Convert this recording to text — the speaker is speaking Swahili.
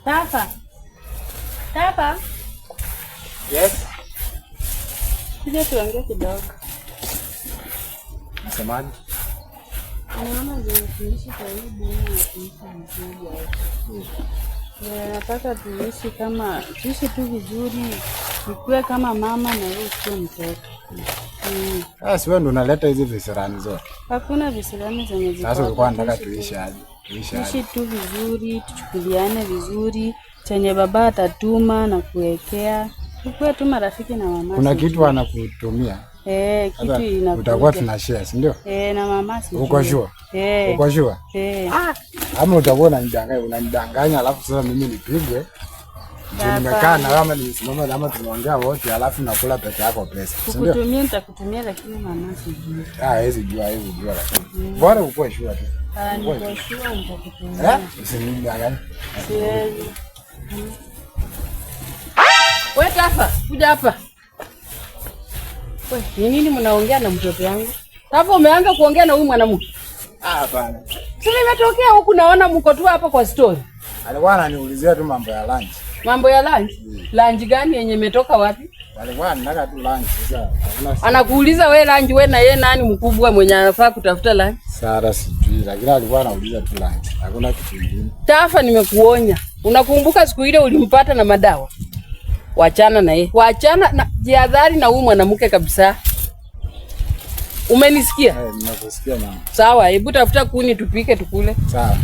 Tafa. Tafa. Yes. Kuja tuongee kidogo. Nasemaje? Naona tunaishi karibu na kuishi vizuri. Nataka tuishi tu vizuri. Nikue kama mama na wewe usiwe mtoto. Sasa wewe ndo unaleta hizi visirani zote. Hakuna visirani zenye ziko. Sasa ulikuwa unataka tuishi aje? Tuishi tu vizuri, tuchukuliane vizuri. Chenye baba atatuma na kuwekea. Tukue tu marafiki na mama. Kuna kitu anakutumia? Kitu inakuja. Utakuwa tuna share, si ndio? Na mama si. Uko sure? Uko sure? Ama utakuwa unanidanganya alafu sasa mimi nipigwe. Nimekaa na wewe nisimama ama tunaongea wote alafu nakula peke yako pesa. Si ndio? Kukutumia nitakutumia lakini mama sijui. Hizi jua lakini. Bora uko sure tu. Niko sure nitakutumia. Usinidanganye. Siwezi. Wewe Tafa, kuja hapa. Wewe, ni nini mnaongea na mtoto wangu? Tafa umeanza kuongea na huyu mwanamke? Hapana. Si nimetokea huku naona mko tu hapa kwa story. Alikuwa ananiulizia tu mambo ya lunch. Mambo ya lunch? Lunch gani yenye imetoka wapi? Alikuwa anataka tu lunch sasa. Anakuuliza wewe lunch, wewe na yeye nani mkubwa mwenye anafaa kutafuta lunch? Sara sijui, lakini alikuwa anauliza tu lunch. Hakuna kitu kingine. Tafa, nimekuonya. Unakumbuka siku ile ulimpata na madawa? Wachana na yeye. Wachana na jihadhari na huyu mwanamke kabisa. Umenisikia? Nimekusikia mama. Sawa, hebu tafuta kuni tupike tukule. Sawa.